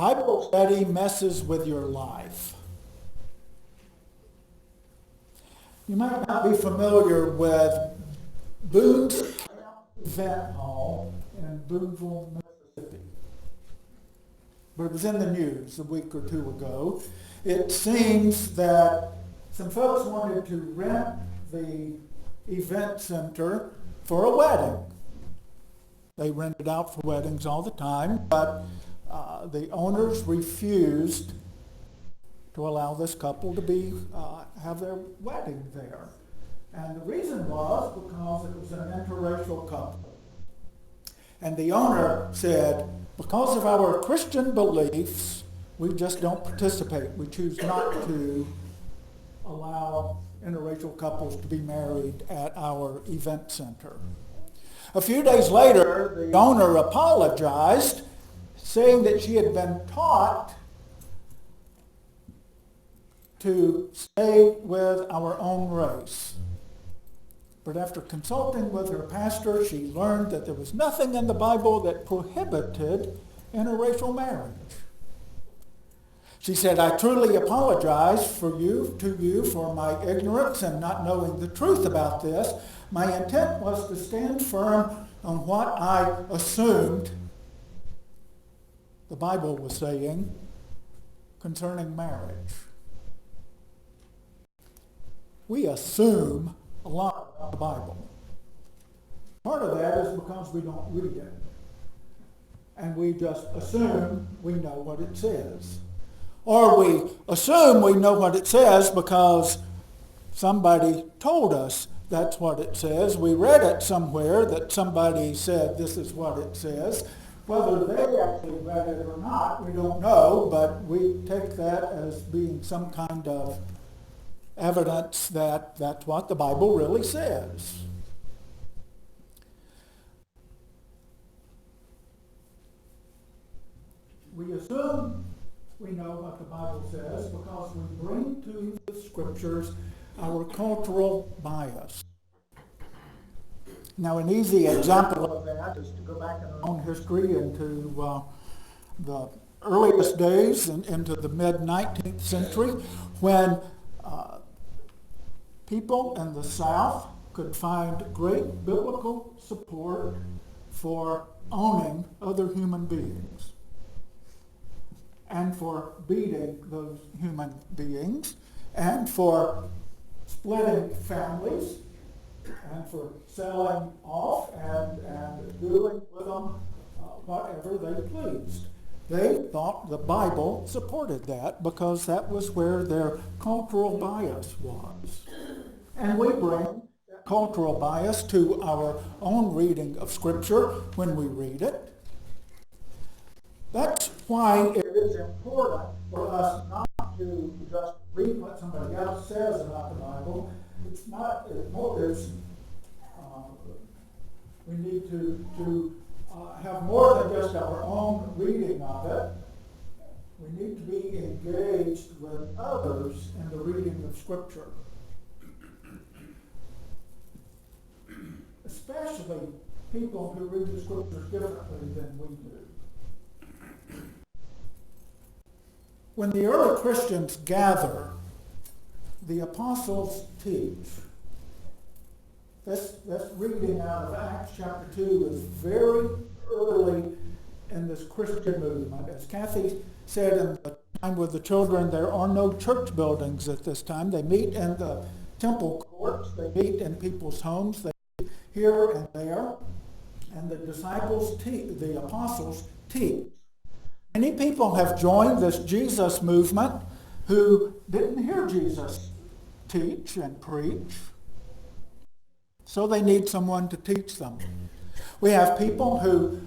Bible study messes with your life. You might not be familiar with Boone's Event Hall in Booneville, Mississippi, but it was in the news a week or two ago. It seems that some folks wanted to rent the event center for a wedding. They rent it out for weddings all the time, but the owners refused to allow this couple to have their wedding there. And the reason was because it was an interracial couple. And the owner said, because of our Christian beliefs, we just don't participate. We choose not to allow interracial couples to be married at our event center. A few days later, the owner apologized, saying that she had been taught to stay with our own race. But after consulting with her pastor, she learned that there was nothing in the Bible that prohibited interracial marriage. She said, I truly apologize to you for my ignorance and not knowing the truth about this. My intent was to stand firm on what I assumed the Bible was saying concerning marriage. We assume a lot about the Bible. Part of that is because we don't read it. And we just assume we know what it says. Or we assume we know what it says because somebody told us that's what it says. We read it somewhere that somebody said this is what it says. Whether they actually read it or not, we don't know, but we take that as being some kind of evidence that that's what the Bible really says. We assume we know what the Bible says because we bring to the scriptures our cultural bias. Now, an easy example of that is to go back in our own history into the earliest days and into the mid-19th century when people in the South could find great biblical support for owning other human beings and for beating those human beings and for splitting families and for selling off and doing with them whatever they pleased. They thought the Bible supported that because that was where their cultural bias was. And we bring that cultural bias to our own reading of Scripture when we read it. That's why it is important for us not to just read what somebody else says about the Bible. We need to have more than just our own reading of it. We need to be engaged with others in the reading of Scripture. Especially people who read the Scriptures differently than we do. When the early Christians gather, the apostles teach. This reading out of Acts chapter 2 is very early in this Christian movement. As Kathy said in the time with the children, there are no church buildings at this time. They meet in the temple courts. They meet in people's homes. They meet here and there. And the the apostles teach. Many people have joined this Jesus movement who didn't hear Jesus teach and preach. So they need someone to teach them. We have people who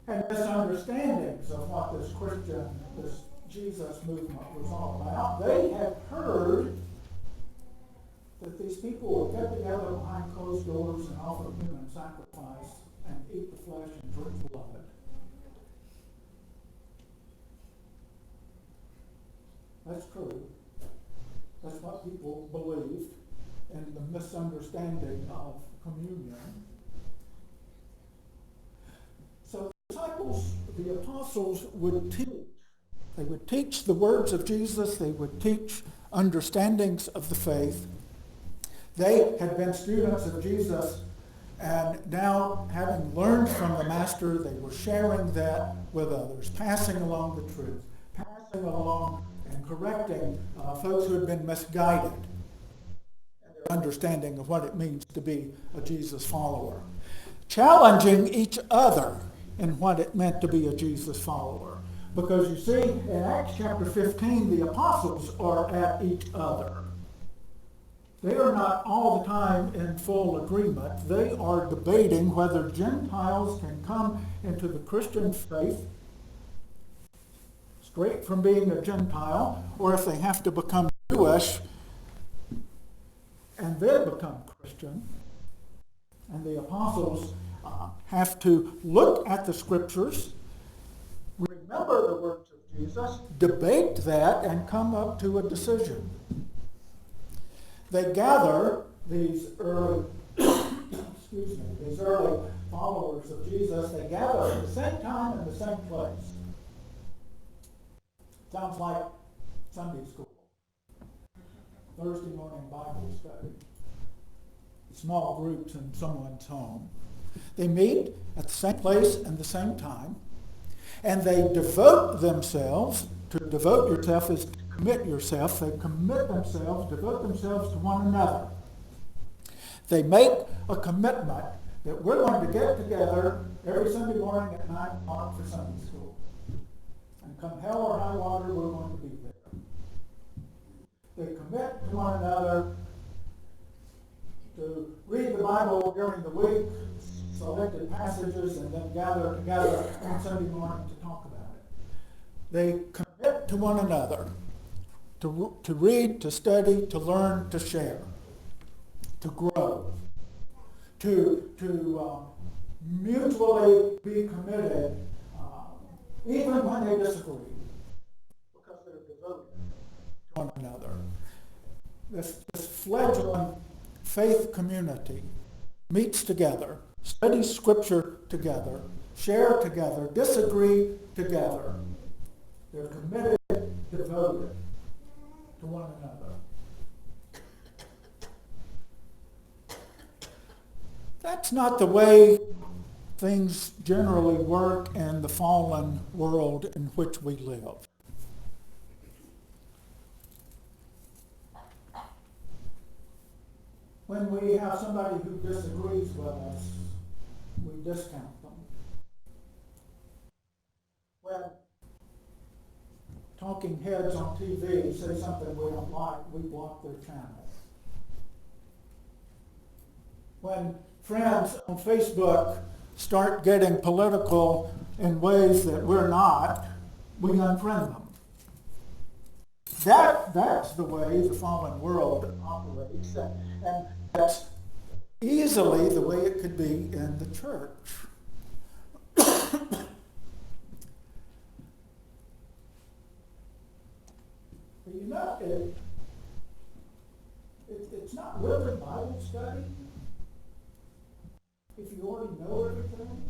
had misunderstandings of what this Jesus movement was all about. They had heard that these people would get together behind closed doors and offer human sacrifice and eat the flesh and drink the blood. That's true. That's what people believed in the misunderstanding of communion. So disciples, the apostles would teach. They would teach the words of Jesus. They would teach understandings of the faith. They had been students of Jesus, and now, having learned from the Master, they were sharing that with others, passing along the truth, passing along and correcting folks who had been misguided in their understanding of what it means to be a Jesus follower, challenging each other in what it meant to be a Jesus follower. Because you see, in Acts chapter 15, the apostles are at each other. They are not all the time in full agreement. They are debating whether Gentiles can come into the Christian faith straight from being a Gentile, or if they have to become Jewish and then become Christian. And the apostles have to look at the scriptures, remember the words of Jesus, debate that, and come up to a decision. They gather these early, these early followers of Jesus. They gather at the same time in the same place. Sounds like Sunday school, Thursday morning Bible study, small groups in someone's home. They meet at the same place and the same time, and they devote themselves. To devote yourself is to commit yourself. They commit themselves, devote themselves to one another. They make a commitment that we're going to get together every Sunday morning at 9 o'clock for Sunday school. And come hell or high water, we're going to be there. They commit to one another to read the Bible during the week, selected passages, and then gather together on Sunday morning to talk about it. They commit to one another to read, to study, to learn, to share, to grow, to mutually be committed, even when they disagree, because they're devoted to one another. This fledgling faith community meets together, studies Scripture together, share together, disagree together. They're committed, devoted to one another. That's not the way things generally work in the fallen world in which we live. When we have somebody who disagrees with us, we discount them. When talking heads on TV say something we don't like, we block their channel. When friends on Facebook start getting political in ways that we're not, we unfriend them. That's the way the fallen world operates, and that's easily the way it could be in the church. But you know, it's not really Bible study if you already know everything.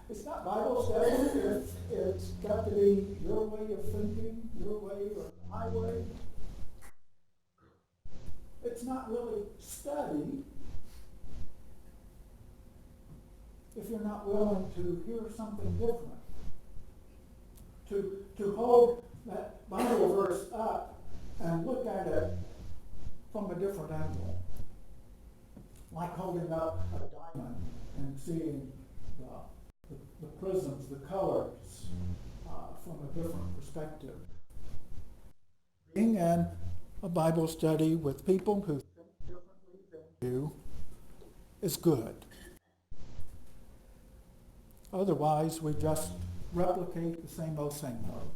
It's not Bible study if it's got to be your way of thinking, your way or my way. It's not really study if you're not willing to hear something different. To hold that Bible verse up and look at it from a different angle. Like holding up a diamond and seeing the prisms, the colors, from a different perspective. Being in a Bible study with people who think differently than you is good. Otherwise, we just replicate the same old, same old.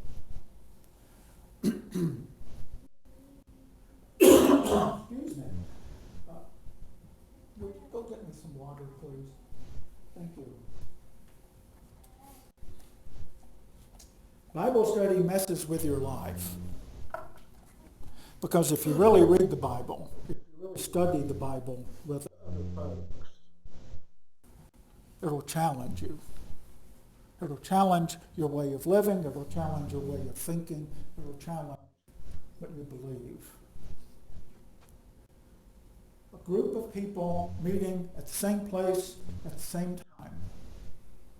Excuse me. Would you go get me some water, please? Thank you. Bible study messes with your life. Because if you really read the Bible, if you really study the Bible with other folks, It'll challenge you. It'll challenge your way of living. It'll challenge your way of thinking. It'll challenge what you believe. A group of people meeting at the same place at the same time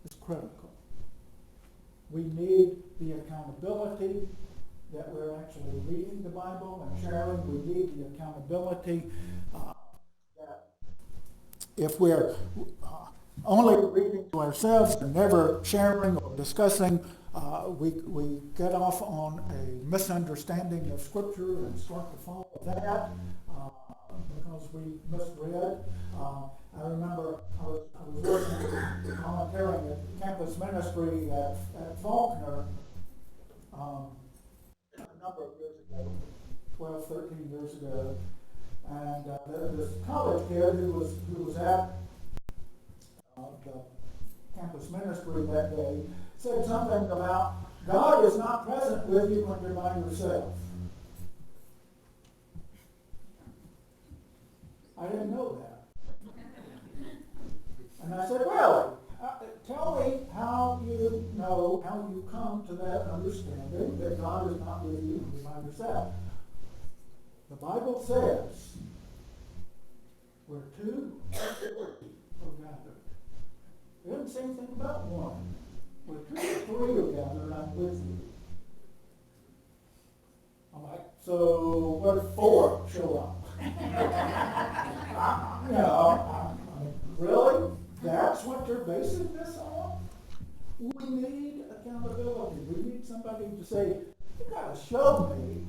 is critical. We need the accountability that we're actually reading the Bible and sharing. We need the accountability that if we're only reading to ourselves and never sharing or discussing, we get off on a misunderstanding of Scripture and start to follow that because we misread. I remember I was working volunteering at campus ministry at Faulkner a number of years ago, 12, 13 years ago, and this college kid who was at the campus ministry that day said something about God is not present with you when you're by yourself. I didn't know that. And I said, really? Tell me how you come to that understanding that God is not with you when you're by yourself. The Bible says, where two or three are gathered. It doesn't say anything about one. Where two or three are gathered, I'm with you. I'm like, so what if four show up? Really? That's what you're basing this on? We need accountability. We need somebody to say, you got to show me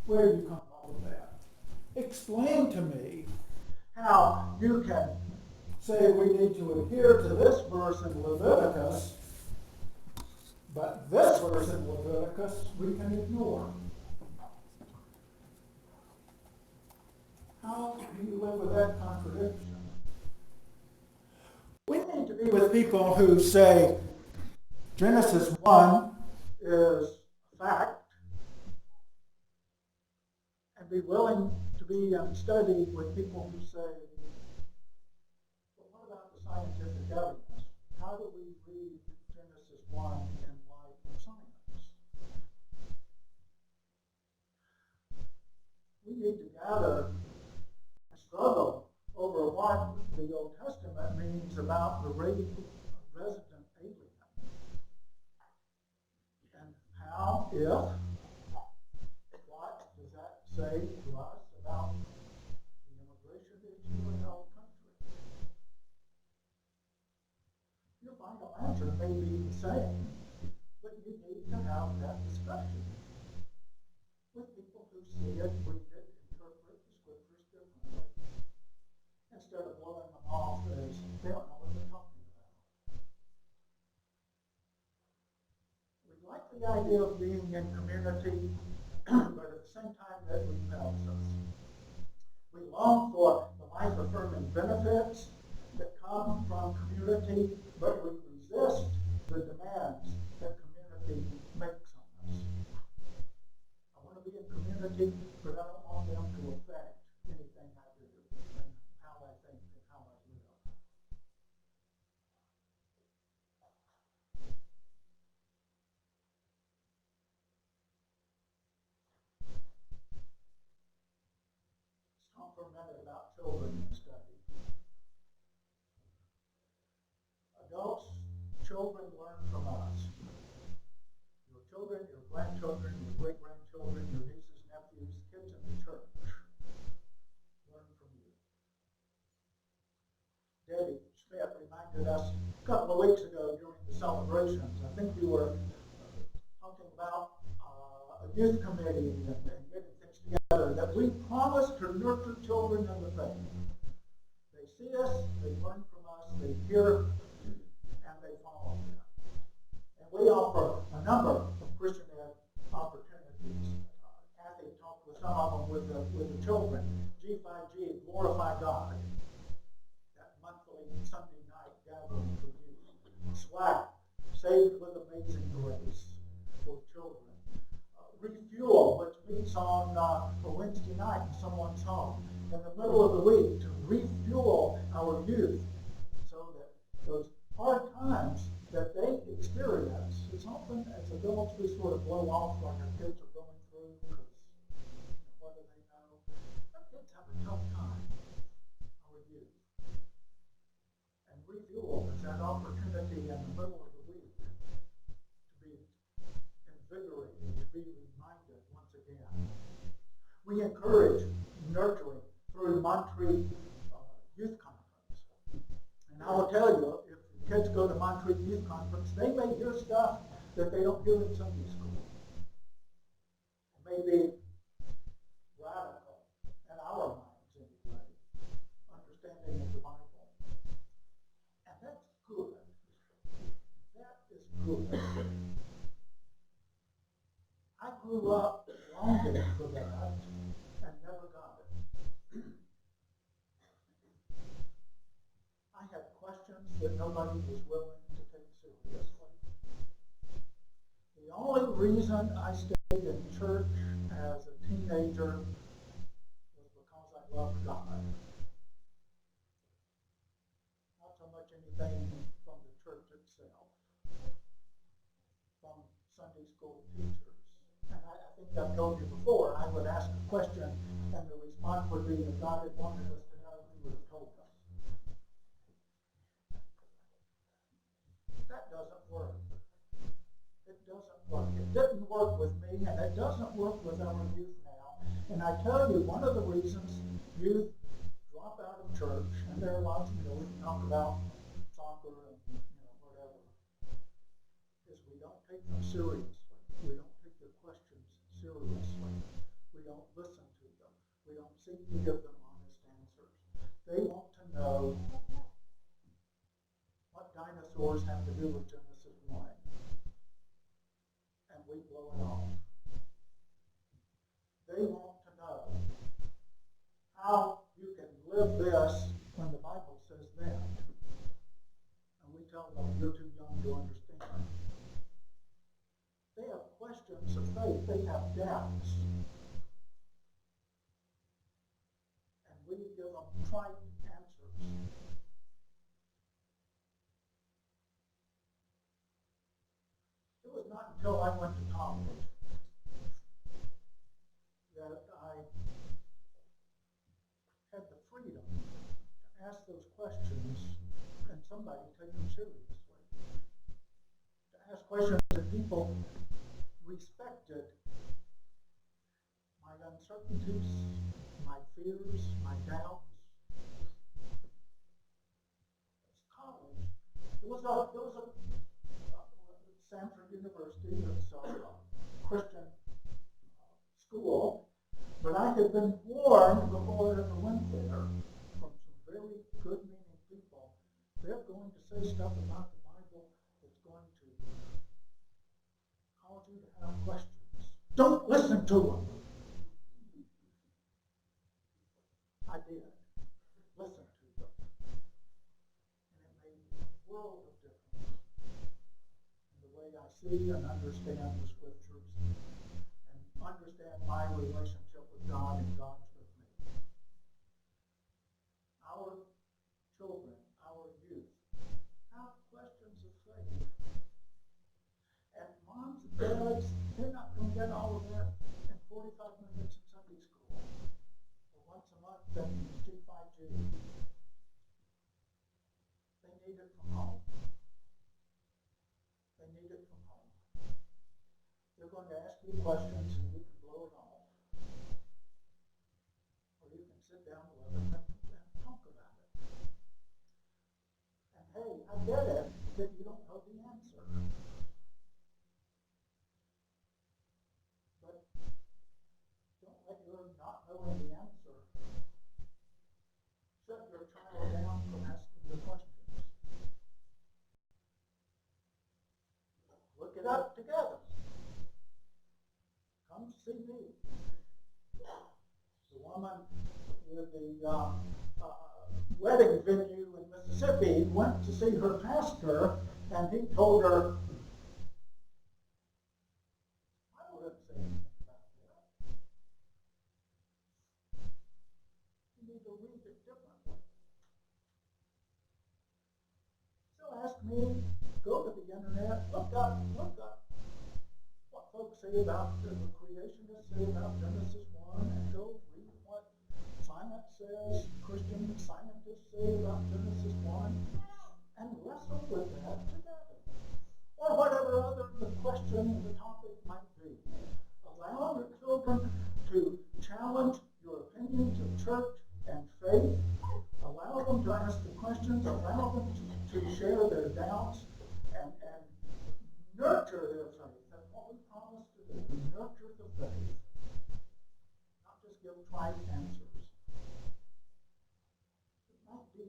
where you come up with that. Explain to me how you can say we need to adhere to this verse in Leviticus, but this verse in Leviticus we can ignore. How do you live with that contradiction? We need to be with people who say Genesis 1 is fact and be willing to be studied with people who say, well, what about the scientific evidence? How do we read Genesis 1 in light of science? We need to gather and struggle over what the Old Testament means about the resident alien. And how, what does that say to us about the immigration issue in our country? Your final answer may be the same, but you need to have that discussion with people who see it, read it, interpret the Scriptures differently, instead of blowing them off as they don't know what they're talking about. We like the idea of being in community, but at the same time that repels us. We long for the life-affirming benefits that come from community, but we resist the demands that community makes on us. I want to be in community, but I don't want them to affect anything I do and how I think and how I live. Let's talk for a minute about children in study. Adults, children learn from us. Your children, your grandchildren, your great-grandchildren, your nieces, nephews, kids in the church learn from you. Debbie Schmidt reminded us a couple of weeks ago during the celebrations. I think you were talking about a youth committee and getting things together, that we promise to nurture children in the faith. They see us, they learn from us, they hear, and they follow them. And we offer a number of Christian ed opportunities. Kathy talked with some of them with the children. G5G, Glorify God. That monthly Sunday night gathering for youth. SWAC, Saved with Amazing Grace for children. Refuel, which meets on a Wednesday night in someone's home in the middle of the week to refuel our youth so that those hard times that they experience, it's often as adults we sort of blow off like our kids are going through because what do they know? Our kids have a tough time, our youth. And refuel is that opportunity in the middle of the week to be invigorated, to be reminded once again. We encourage nurturing through Montreat Youth Conference. And I will tell you, if kids go to Montreat Youth Conference, they may hear stuff that they don't hear in Sunday school. It may be radical in our minds anyway, understanding of the Bible. And that's good. That is good. I grew up longing for that and never got it. I had questions that nobody was willing to take seriously. The only reason I stayed in church as a teenager was because I loved God. Not so much anything from the church itself, from Sunday school teachers. And I think I've told you before, I would ask a question and the response would be that God had wanted us to know, He would have told us. That doesn't work. It doesn't work. It didn't work with me, and it doesn't work with our youth now. And I tell you, one of the reasons youth drop out of church, and there are lots, we can talk about soccer and whatever, is we don't take them seriously. We don't take their questions seriously. We don't listen to them. We don't seek to give them honest answers. They want to know what dinosaurs have to do with Genesis 1. And we blow it off. They want to know how you can live this when the Bible says that. And we tell them you're too young to understand. They have questions of faith. They have doubts. And we give them trite answers. It was not until I went to college that I had the freedom to ask those questions and somebody take them seriously. To ask questions that people respected my uncertainties, my fears, my doubts. It's college. It was a Samford University, it's a Christian school, but I had been warned before I ever went there from some very good-meaning people. They're going to say stuff about the Bible that's going to cause you to have questions. Don't listen to them. I did. Listen to them. And it made a world of difference in the way I see and understand the Scriptures and understand my relationship with God and God's with me. Our children, our youth, have questions of faith. And moms and dads, they're not going to get all of that in 45 minutes in Sunday school or once a month in G5G. They need it from home. They need it from home. They're going to ask you questions and you can blow it off. Or you can sit down with them and talk about it. And hey, I get it that you don't know the answer. But don't let your not knowing the answer shut your child down from asking the questions. Look it up together. Come see me. The woman with the wedding venue in Mississippi went to see her pastor, and he told her, I wouldn't say anything about that. You need to read it differently. me, go to the internet, look up what folks say about the creationists say about Genesis 1, and go read what science says, Christian scientists say about Genesis 1, and wrestle with that together. Or whatever other the question or the topic might be. Allow your children to challenge your opinions of church and faith. Allow them to ask the questions. Allow them to share their doubts and nurture their faith. That's what we promise to do. Nurture the faith. Not just give trite answers. It might be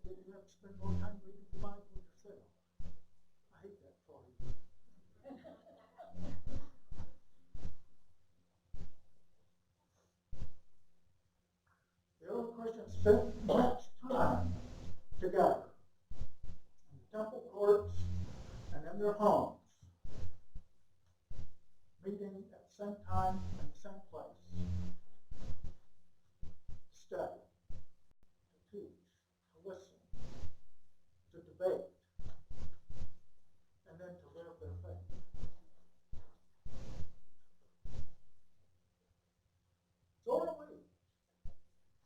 that you have to spend more time reading the Bible yourself. I hate that for you. The early Christians spent much time together in the temple courts and in their homes, meeting at the same time and the same place, to study, to teach, to listen, to debate, and then to live their faith. So are we.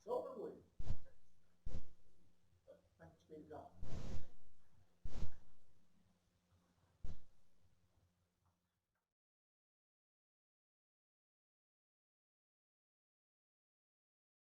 So are we. Thanks be to God.